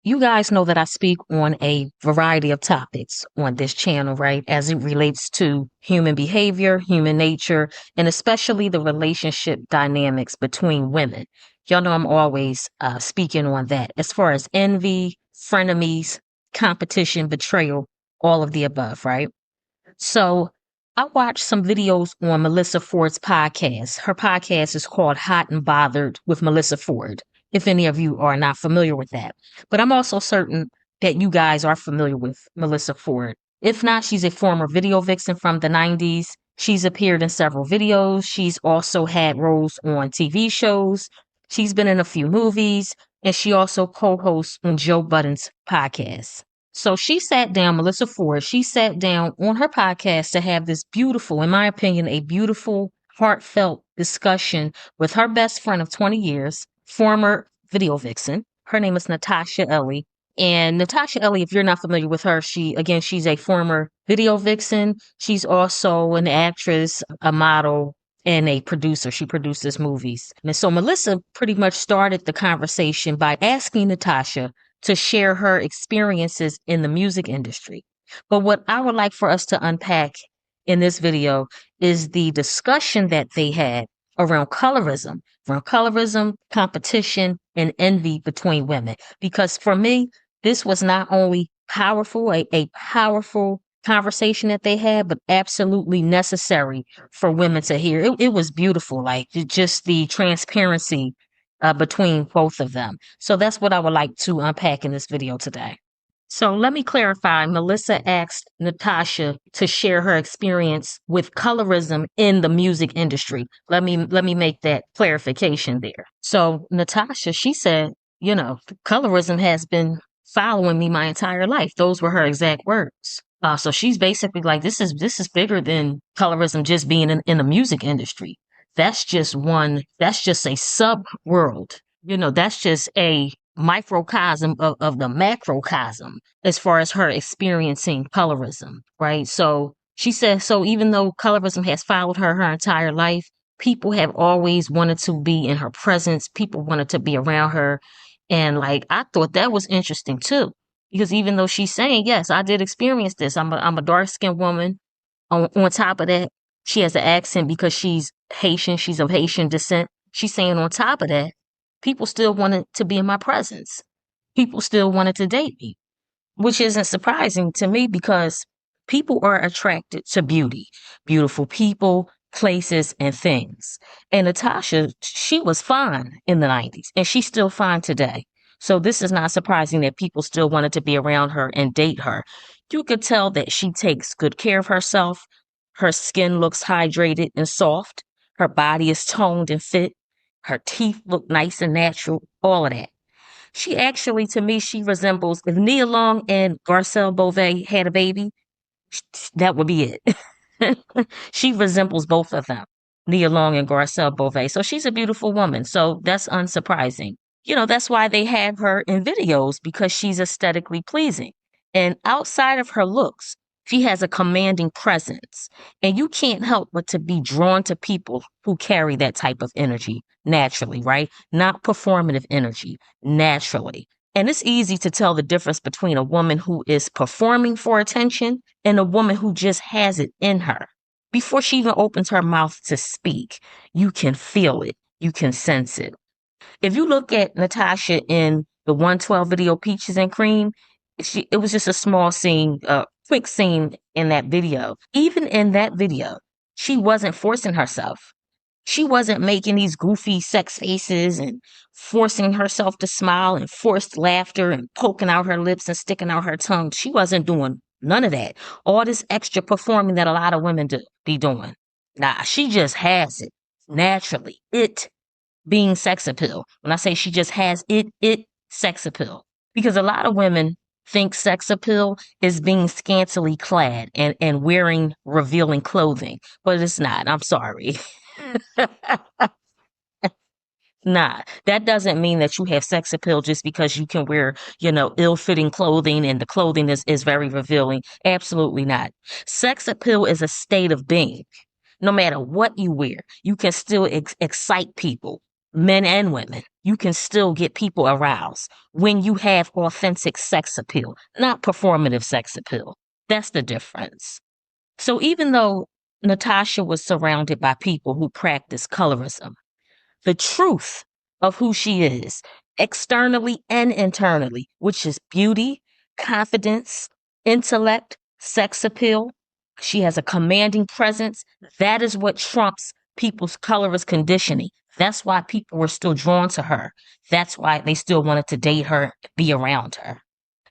you guys know that I speak on a variety of topics on this channel, right? As it relates to human behavior, human nature, and especially the relationship dynamics between women. Y'all know I'm always speaking on that as far as envy, frenemies, competition, betrayal, all of the above, right? So I watched some videos on Melyssa Ford's podcast. Her podcast is called Hot and Bothered with Melyssa Ford, if any of you are not familiar with that. But I'm also certain that you guys are familiar with Melyssa Ford. If not, she's a former video vixen from the 90s. She's appeared in several videos. She's also had roles on TV shows. She's been in a few movies, and she also co hosts on Joe Budden's podcast. So she sat down, Melyssa Ford, she sat down on her podcast to have this beautiful, in my opinion, a beautiful, heartfelt discussion with her best friend of 20 years, former video vixen. Her name is Natasha Ellie. And Natasha Ellie, if you're not familiar with her, she's a former video vixen. She's also an actress, a model, and a producer. She produces movies. And so Melyssa pretty much started the conversation by asking Natasha to share her experiences in the music industry. But what I would like for us to unpack in this video is the discussion that they had around colorism, competition, and envy between women. Because for me, this was not only powerful, a powerful conversation that they had, but absolutely necessary for women to hear. It was beautiful, like just the transparency between both of them. So that's what I would like to unpack in this video today. So let me clarify. Melyssa asked Natasha to share her experience with colorism in the music industry. Let me make that clarification there. So Natasha, she said, colorism has been following me my entire life. Those were her exact words. So she's basically like, this is bigger than colorism just being in the music industry. That's just a sub world. That's just a microcosm of the macrocosm as far as her experiencing colorism, right? So she says, so even though colorism has followed her entire life, people have always wanted to be in her presence. People wanted to be around her. And like, I thought that was interesting too, because even though she's saying, yes, I did experience this. I'm a dark skinned woman. On top of that, she has an accent because she's Haitian. She's of Haitian descent. She's saying on top of that, people still wanted to be in my presence. People still wanted to date me, which isn't surprising to me because people are attracted to beauty, beautiful people, places, and things. And Natasha, she was fine in the 90s and she's still fine today. So this is not surprising that people still wanted to be around her and date her. You could tell that she takes good care of herself. Her skin looks hydrated and soft. Her body is toned and fit. Her teeth look nice and natural, all of that. She actually, to me, she resembles, if Nia Long and Garcelle Beauvais had a baby, that would be it. She resembles both of them, Nia Long and Garcelle Beauvais. So she's a beautiful woman. So that's unsurprising. That's why they have her in videos because she's aesthetically pleasing. And outside of her looks, she has a commanding presence. And you can't help but to be drawn to people who carry that type of energy naturally, right? Not performative energy, naturally. And it's easy to tell the difference between a woman who is performing for attention and a woman who just has it in her. Before she even opens her mouth to speak, you can feel it. You can sense it. If you look at Natasha in the 112 video Peaches and Cream, it was just a small scene, quick scene in that video. Even in that video, she wasn't forcing herself. She wasn't making these goofy sex faces and forcing herself to smile and forced laughter and poking out her lips and sticking out her tongue. She wasn't doing none of that. All this extra performing that a lot of women be doing. Nah, she just has it naturally. It being sex appeal. When I say she just has it sex appeal. Because a lot of women think sex appeal is being scantily clad and wearing revealing clothing, but it's not. I'm sorry. Nah, that doesn't mean that you have sex appeal just because you can wear, ill-fitting clothing and the clothing is very revealing. Absolutely not. Sex appeal is a state of being. No matter what you wear, you can still excite people, men and women. you can still get people aroused when you have authentic sex appeal, not performative sex appeal. That's the difference. So even though Natasha was surrounded by people who practice colorism, the truth of who she is, externally and internally, which is beauty, confidence, intellect, sex appeal. She has a commanding presence. That is what trumps people's colorist conditioning. That's why people were still drawn to her. That's why they still wanted to date her, be around her.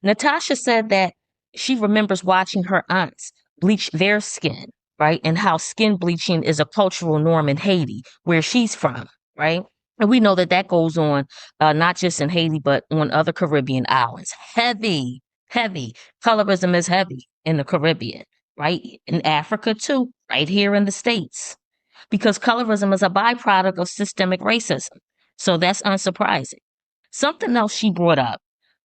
Natasha said that she remembers watching her aunts bleach their skin, right? And how skin bleaching is a cultural norm in Haiti, where she's from, right? And we know that that goes on not just in Haiti, but on other Caribbean islands. Heavy, heavy. Colorism is heavy in the Caribbean, right? In Africa, too, right here in the States, because colorism is a byproduct of systemic racism. So that's unsurprising. Something else she brought up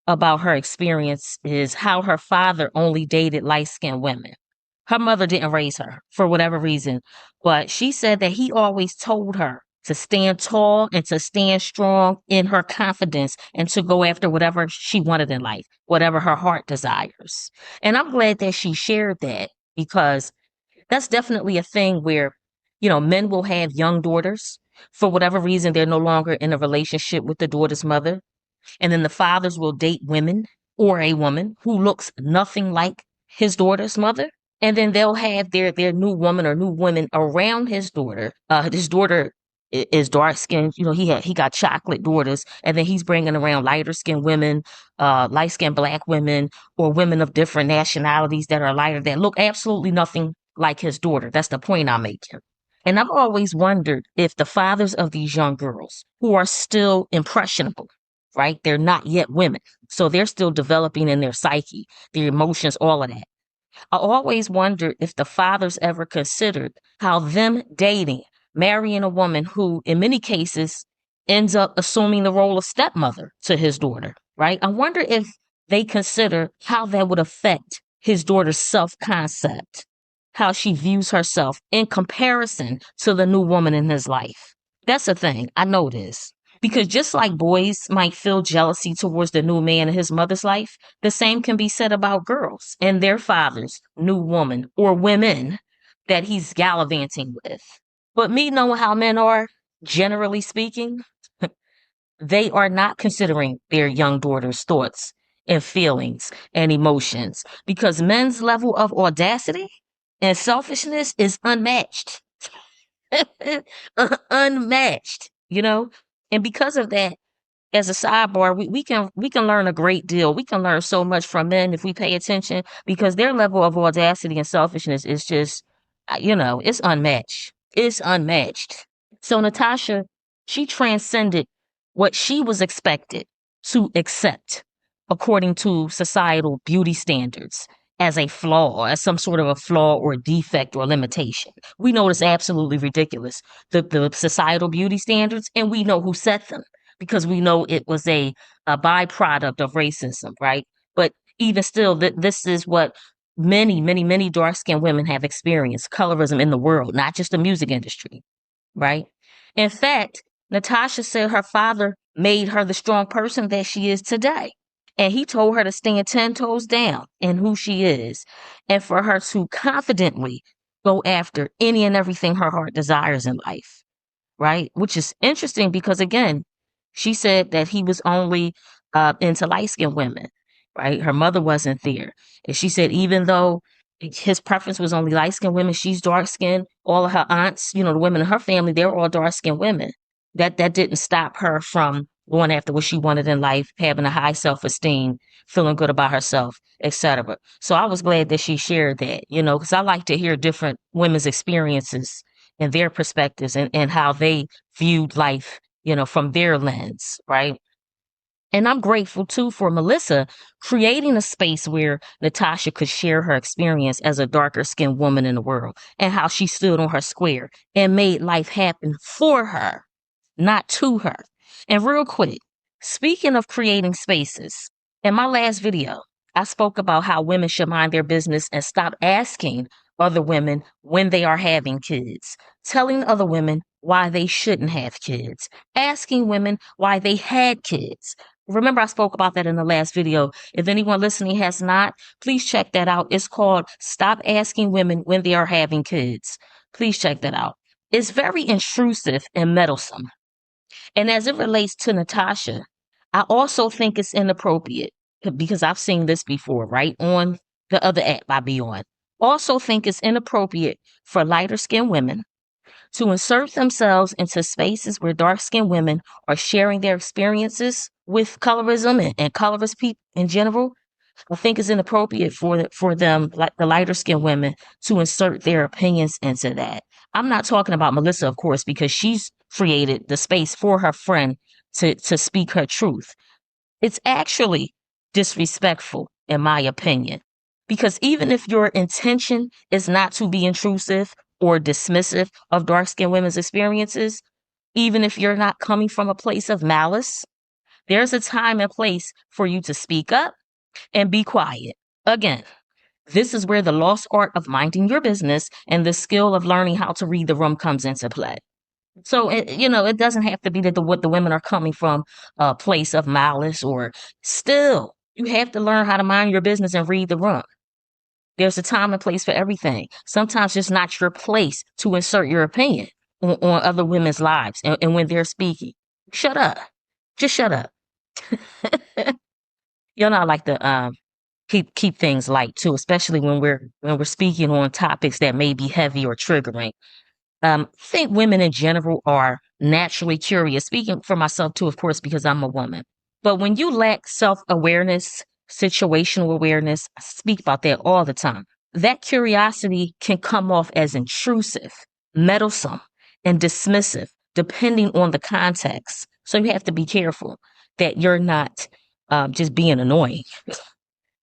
about her experience is how her father only dated light skinned women. Her mother didn't raise her for whatever reason, but she said that he always told her to stand tall and to stand strong in her confidence and to go after whatever she wanted in life, whatever her heart desires. And I'm glad that she shared that because that's definitely a thing where, men will have young daughters. For whatever reason, they're no longer in a relationship with the daughter's mother. And then the fathers will date women or a woman who looks nothing like his daughter's mother. And then they'll have their new woman or new women around his daughter. His daughter is dark skinned. He got chocolate daughters, and then he's bringing around lighter skinned women, light skinned black women, or women of different nationalities that are lighter that look absolutely nothing like his daughter. That's the point I'm making. And I've always wondered if the fathers of these young girls who are still impressionable, right? They're not yet women. So they're still developing in their psyche, their emotions, all of that. I always wondered if the fathers ever considered how them dating, marrying a woman who, in many cases, ends up assuming the role of stepmother to his daughter, right? I wonder if they consider how that would affect his daughter's self concept, how she views herself in comparison to the new woman in his life. That's a thing. I know this. Because just like boys might feel jealousy towards the new man in his mother's life, the same can be said about girls and their father's new woman or women that he's gallivanting with. But me knowing how men are, generally speaking, they are not considering their young daughter's thoughts and feelings and emotions because men's level of audacity and selfishness is unmatched. Unmatched. And because of that, as a sidebar, we can learn a great deal. We can learn so much from men if we pay attention because their level of audacity and selfishness is just, it's unmatched. It's unmatched. So Natasha, she transcended what she was expected to accept according to societal beauty standards as a flaw, as some sort of a flaw or defect or limitation. We know it's absolutely ridiculous, the societal beauty standards, and we know who set them because we know it was a byproduct of racism, right? But even still, this is what many, many, many dark skinned women have experienced colorism in the world, not just the music industry, right? In fact, Natasha said her father made her the strong person that she is today. And he told her to stand 10 toes down in who she is and for her to confidently go after any and everything her heart desires in life, right? Which is interesting because, again, she said that he was only into light skinned women, right? Her mother wasn't there. And she said, even though his preference was only light skinned women, she's dark skinned. All of her aunts, the women in her family, they were all dark skinned women. That didn't stop her from going after what she wanted in life, having a high self esteem, feeling good about herself, etc. So I was glad that she shared that, because I like to hear different women's experiences and their perspectives and how they viewed life, from their lens, right? And I'm grateful too for Melyssa creating a space where Natasha could share her experience as a darker skinned woman in the world and how she stood on her square and made life happen for her, not to her. And real quick, speaking of creating spaces, in my last video, I spoke about how women should mind their business and stop asking other women when they are having kids, telling other women why they shouldn't have kids, asking women why they had kids. Remember, I spoke about that in the last video. If anyone listening has not, please check that out. It's called Stop Asking Women When They Are Having Kids. Please check that out. It's very intrusive and meddlesome. And as it relates to Natasha, I also think it's inappropriate because I've seen this before, right? On the other app I be on. Also think it's inappropriate for lighter skinned women to insert themselves into spaces where dark skinned women are sharing their experiences with colorism and colorist people in general. I think it's inappropriate for them, like the lighter skinned women, to insert their opinions into that. I'm not talking about Melyssa, of course, because she's created the space for her friend to speak her truth. It's actually disrespectful, in my opinion, because even if your intention is not to be intrusive or dismissive of dark skinned women's experiences, even if you're not coming from a place of malice, there's a time and place for you to speak up and be quiet. Again, this is where the lost art of minding your business and the skill of learning how to read the room comes into play. So, it doesn't have to be that what the women are coming from a place of malice, or still, you have to learn how to mind your business and read the room. There's a time and place for everything. Sometimes it's not your place to insert your opinion on other women's lives and when they're speaking. Shut up. Just shut up. You know, I like to keep things light too, especially when we're speaking on topics that may be heavy or triggering. I think women in general are naturally curious. Speaking for myself too, of course, because I'm a woman. But when you lack self-awareness, situational awareness, I speak about that all the time. That curiosity can come off as intrusive, meddlesome, and dismissive, depending on the context. So you have to be careful that you're not just being annoying.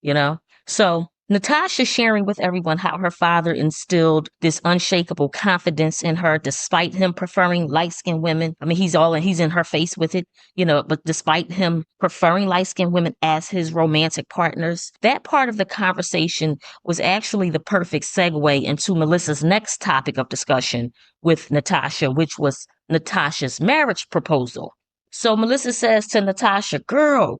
you know? So Natasha sharing with everyone how her father instilled this unshakable confidence in her, despite him preferring light-skinned women. I mean, he's in her face with it, but despite him preferring light-skinned women as his romantic partners, that part of the conversation was actually the perfect segue into Melyssa's next topic of discussion with Natasha, which was Natasha's marriage proposal. So Melyssa says to Natasha, girl,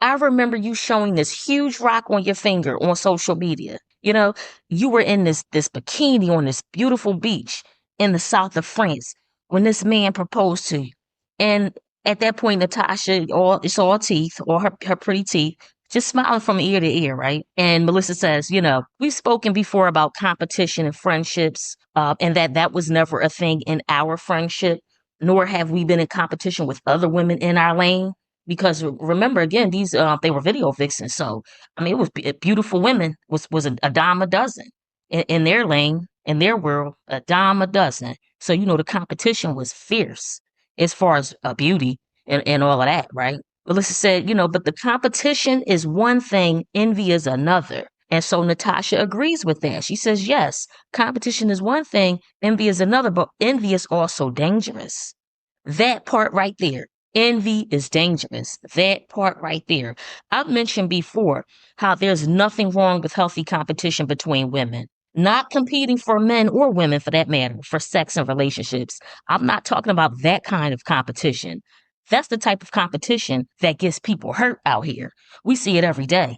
I remember you showing this huge rock on your finger on social media. You were in this bikini on this beautiful beach in the south of France when this man proposed to you. And at that point, Natasha, it's all teeth, all her pretty teeth, just smiling from ear to ear, right? And Melyssa says, we've spoken before about competition and friendships, and that was never a thing in our friendship, nor have we been in competition with other women in our lane. Because remember, again, these they were video vixens, so I mean, it was beautiful women was a dime a dozen in their lane, in their world, a dime a dozen. So the competition was fierce as far as beauty and all of that, right? Melissa said, but the competition is one thing, envy is another. And so Natasha agrees with that. She says, yes, competition is one thing, envy is another, but envy is also dangerous. That part right there. Envy is dangerous. That part right there. I've mentioned before how there's nothing wrong with healthy competition between women. Not competing for men or women for that matter, for sex and relationships. I'm not talking about that kind of competition. That's the type of competition that gets people hurt out here. We see it every day.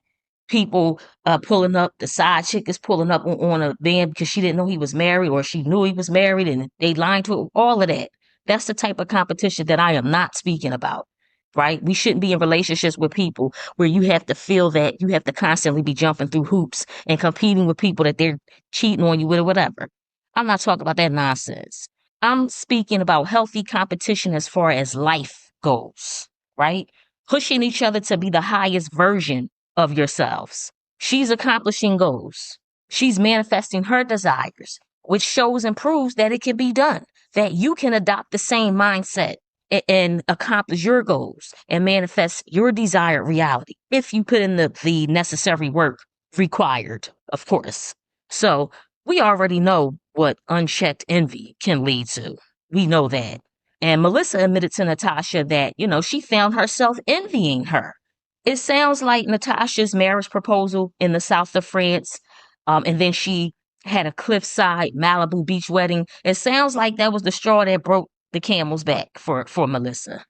People pulling up, the side chick is pulling up on a man because she didn't know he was married, or she knew he was married and they lied to her, all of that. That's the type of competition that I am not speaking about, right? We shouldn't be in relationships with people where you have to feel that you have to constantly be jumping through hoops and competing with people that they're cheating on you with or whatever. I'm not talking about that nonsense. I'm speaking about healthy competition as far as life goes, right? Pushing each other to be the highest version of yourselves. She's accomplishing goals. She's manifesting her desires, which shows and proves that it can be done, that you can adopt the same mindset and accomplish your goals and manifest your desired reality if you put in the necessary work required, of course. So we already know what unchecked envy can lead to. We know that. And Melyssa admitted to Natasha that, she found herself envying her. It sounds like Natasha's marriage proposal in the south of France, and then she had a cliffside Malibu beach wedding. It sounds like that was the straw that broke the camel's back for Melyssa,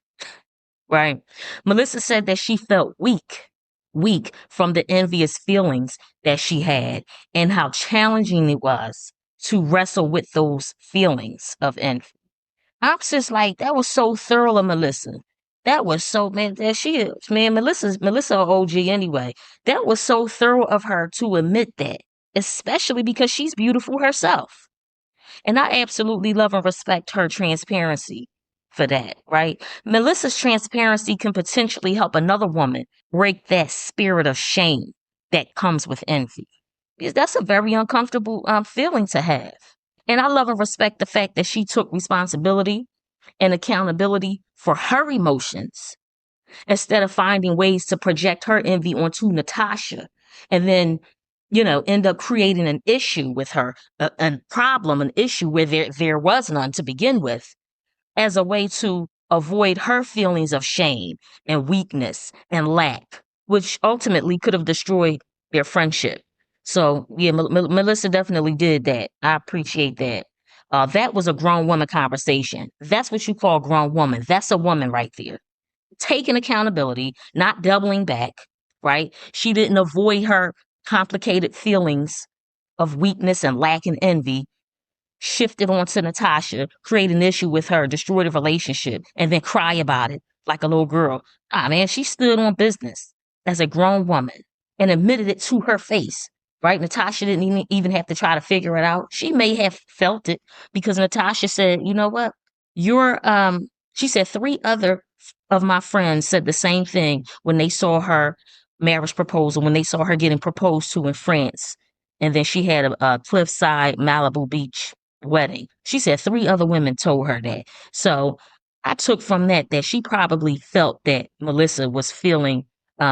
right? Melyssa said that she felt weak from the envious feelings that she had and how challenging it was to wrestle with those feelings of envy. I'm just like, that was so thorough of Melyssa. That was so, man, that she is. Man, Melyssa OG anyway. That was so thorough of her to admit that, especially because she's beautiful herself. And I absolutely love and respect her transparency for that, right? Melyssa's transparency can potentially help another woman break that spirit of shame that comes with envy. Because that's a very uncomfortable feeling to have. And I love and respect the fact that she took responsibility and accountability for her emotions instead of finding ways to project her envy onto Natasha and then, end up creating an issue with her, a problem, an issue where there was none to begin with, as a way to avoid her feelings of shame and weakness and lack, which ultimately could have destroyed their friendship. So, yeah, Melyssa definitely did that. I appreciate that. That was a grown woman conversation. That's what you call grown woman. That's a woman right there. Taking accountability, not doubling back, right? She didn't avoid her complicated feelings of weakness and lack and envy, shifted onto Natasha, create an issue with her, destroy the relationship, and then cry about it like a little girl. Man, she stood on business as a grown woman and admitted it to her face, right? Natasha didn't even have to try to figure it out. She may have felt it because Natasha said, you know what? She said 3 other of my friends said the same thing when they saw her marriage proposal, when they saw her getting proposed to in France. And then she had a cliffside Malibu beach wedding. She said 3 other women told her that. So I took from that she probably felt that Melyssa was feeling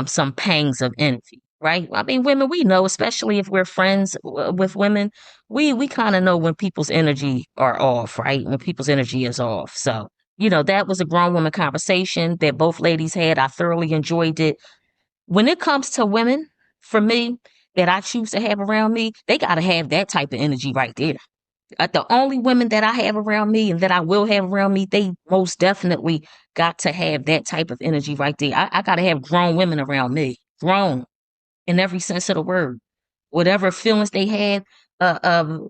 some pangs of envy, right? I mean, women, we know, especially if we're friends with women, we kind of know when people's energy are off, right? When people's energy is off. So, that was a grown woman conversation that both ladies had. I thoroughly enjoyed it. When it comes to women, for me, that I choose to have around me, they got to have that type of energy right there. The only women that I have around me and that I will have around me, they most definitely got to have that type of energy right there. I got to have grown women around me, grown in every sense of the word. Whatever feelings they had,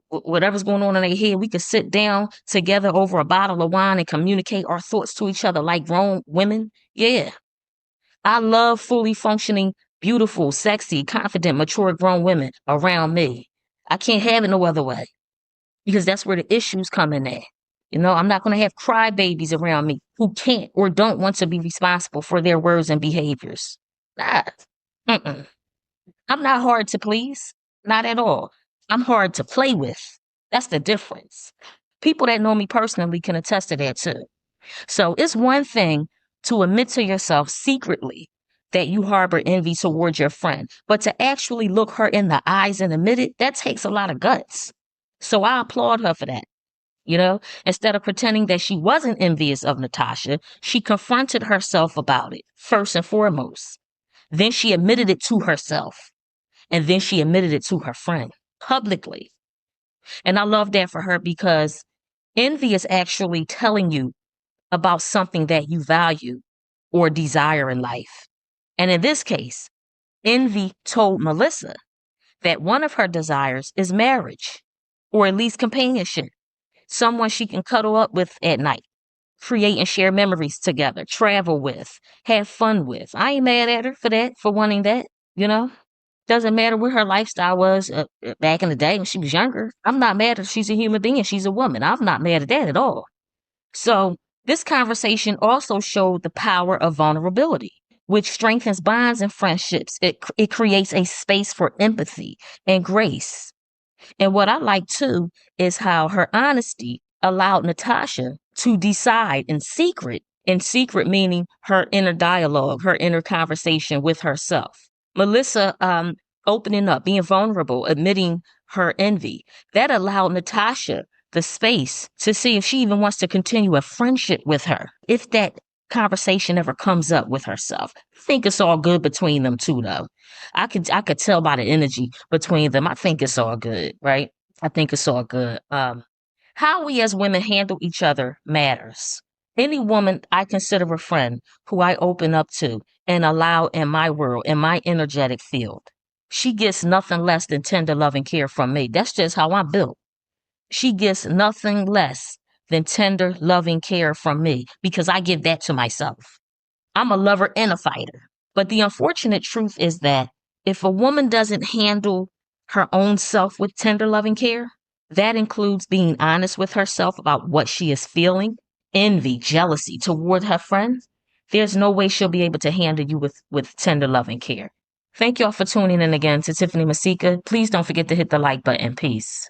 whatever's going on in their head, we could sit down together over a bottle of wine and communicate our thoughts to each other like grown women. Yeah, I love fully functioning, beautiful, sexy, confident, mature grown women around me. I can't have it no other way because that's where the issues come in at. I'm not going to have crybabies around me who can't or don't want to be responsible for their words and behaviors. Nah. Mm-mm. I'm not hard to please. Not at all. I'm hard to play with. That's the difference. People that know me personally can attest to that too. So it's one thing to admit to yourself secretly that you harbor envy towards your friend, but to actually look her in the eyes and admit it, that takes a lot of guts. So I applaud her for that. Instead of pretending that she wasn't envious of Natasha, she confronted herself about it, first and foremost. Then she admitted it to herself. And then she admitted it to her friend publicly. And I love that for her because envy is actually telling you about something that you value or desire in life. And in this case, envy told Melyssa that one of her desires is marriage, or at least companionship, someone she can cuddle up with at night, create and share memories together, travel with, have fun with. I ain't mad at her for that, for wanting that, you know? Doesn't matter what her lifestyle was back in the day when she was younger. I'm not mad at she's a human being. She's a woman. I'm not mad at that at all. So this conversation also showed the power of vulnerability, which strengthens bonds and friendships. It creates a space for empathy and grace. And what I like too is how her honesty allowed Natasha to decide in secret meaning her inner dialogue, her inner conversation with herself. Melyssa opening up, being vulnerable, admitting her envy, that allowed Natasha the space to see if she even wants to continue a friendship with her. If that conversation ever comes up with herself. I think it's all good between them two though. I could tell by the energy between them. I think it's all good, right? I think it's all good. How we as women handle each other matters. Any woman I consider a friend who I open up to and allow in my world, in my energetic field, she gets nothing less than tender love and care from me. That's just how I'm built. She gets nothing less than tender, loving care from me because I give that to myself. I'm a lover and a fighter. But the unfortunate truth is that if a woman doesn't handle her own self with tender, loving care, that includes being honest with herself about what she is feeling, envy, jealousy toward her friends, there's no way she'll be able to handle you with tender, loving care. Thank y'all for tuning in again to Tiffany Masika. Please don't forget to hit the like button. Peace.